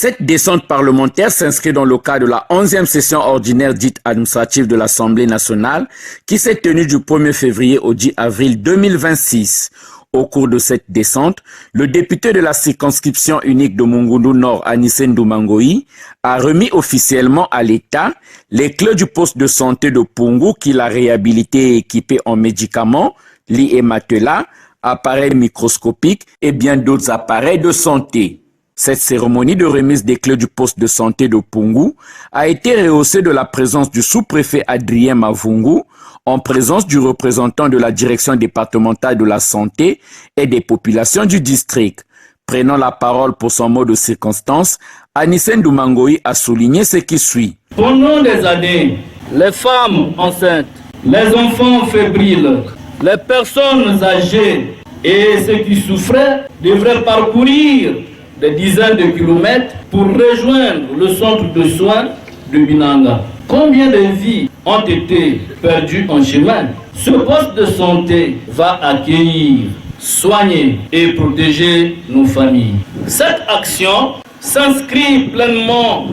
Cette descente parlementaire s'inscrit dans le cadre de la 11e session ordinaire dite administrative de l'Assemblée nationale qui s'est tenue du 1er février au 10 avril 2026. Au cours de cette descente, le député de la circonscription unique de Mongoundou Nord, Anissé Ndoumangoi, a remis officiellement à l'État les clés du poste de santé de Pungu qu'il a réhabilité et équipé en médicaments, lits et matelas, appareils microscopiques et bien d'autres appareils de santé. Cette cérémonie de remise des clés du poste de santé de Pungu a été rehaussée de la présence du sous-préfet Adrien Mavungu, en présence du représentant de la direction départementale de la santé et des populations du district. Prenant la parole pour son mot de circonstance, Anissé Ndoumangoi a souligné ce qui suit. Pendant des années, les femmes enceintes, les enfants fébriles, les personnes âgées et ceux qui souffraient devraient parcourir des dizaines de kilomètres pour rejoindre le centre de soins de Binanga. Combien de vies ont été perdues en chemin? Ce poste de santé va accueillir, soigner et protéger nos familles. Cette action s'inscrit pleinement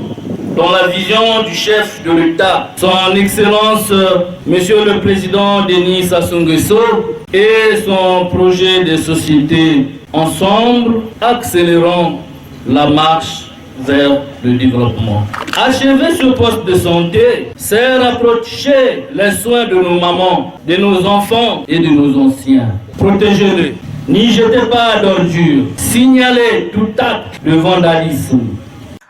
dans la vision du chef de l'État, son Excellence Monsieur le Président Denis Sassou Nguesso, et son projet de société ensemble, accélérant la marche vers le développement. Achever ce poste de santé, c'est rapprocher les soins de nos mamans, de nos enfants et de nos anciens. Protégez-les, n'y jetez pas d'ordures, signalez tout acte de vandalisme.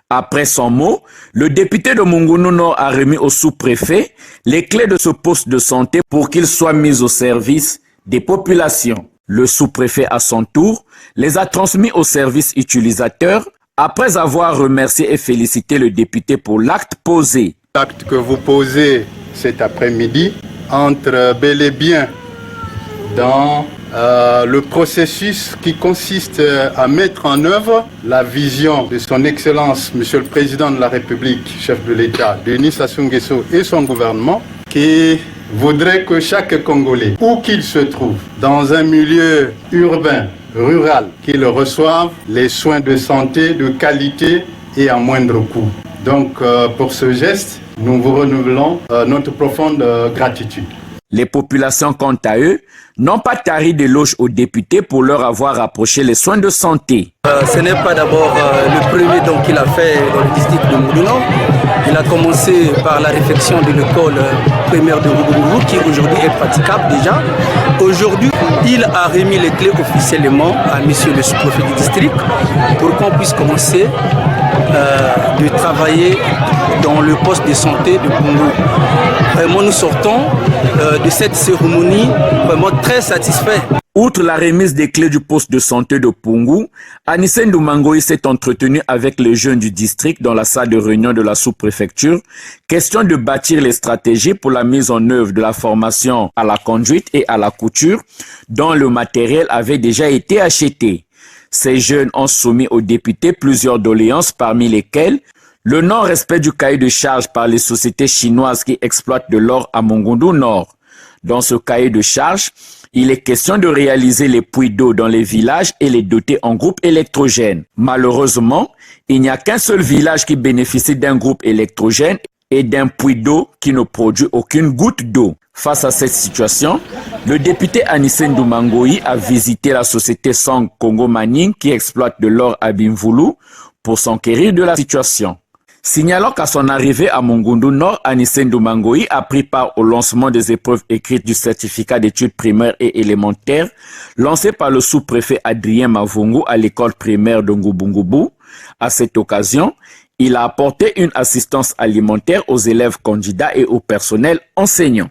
Après son mot, le député de Mongoundou Nord a remis au sous-préfet les clés de ce poste de santé pour qu'il soit mis au service des populations. Le sous-préfet, à son tour, les a transmis aux services utilisateurs après avoir remercié et félicité le député pour l'acte posé. L'acte que vous posez cet après-midi entre bel et bien dans le processus qui consiste à mettre en œuvre la vision de son Excellence, Monsieur le Président de la République, chef de l'État, Denis Sassou Nguesso et son gouvernement, qui voudrait que chaque Congolais, où qu'il se trouve, dans un milieu urbain, rural, qu'il reçoive les soins de santé de qualité et à moindre coût. Donc, pour ce geste, nous vous renouvelons notre profonde gratitude. Les populations, quant à eux, n'ont pas tari d'éloges aux députés pour leur avoir approché les soins de santé. Ce n'est pas d'abord le premier qu'il a fait dans le district de Mongoundou Nord. Il a commencé par la réfection de l'école primaire de Mongoundou qui aujourd'hui est praticable déjà. Aujourd'hui, il a remis les clés officiellement à monsieur le sous-préfet du district pour qu'on puisse commencer de travailler dans le poste de santé de Pungu. Vraiment, nous sortons de cette cérémonie vraiment très satisfaits. Outre la remise des clés du poste de santé de Pungu, Anissé Ndoumangoi s'est entretenu avec les jeunes du district dans la salle de réunion de la sous-préfecture, question de bâtir les stratégies pour la mise en œuvre de la formation à la conduite et à la couture, dont le matériel avait déjà été acheté. Ces jeunes ont soumis aux députés plusieurs doléances, parmi lesquelles le non-respect du cahier de charges par les sociétés chinoises qui exploitent de l'or à Mongoundou Nord. Dans ce cahier de charges, il est question de réaliser les puits d'eau dans les villages et les doter en groupes électrogènes. Malheureusement, il n'y a qu'un seul village qui bénéficie d'un groupe électrogène et d'un puits d'eau qui ne produit aucune goutte d'eau. Face à cette situation, le député Anissé Ndoumangoi a visité la société Sang Congo Mining qui exploite de l'or à Bimvoulou pour s'enquérir de la situation. Signalant qu'à son arrivée à Mongoundou Nord, Anissé Ndoumangoi a pris part au lancement des épreuves écrites du certificat d'études primaires et élémentaires lancé par le sous-préfet Adrien Mavungu à l'école primaire de Ngubungubu. À cette occasion, il a apporté une assistance alimentaire aux élèves candidats et au personnel enseignant.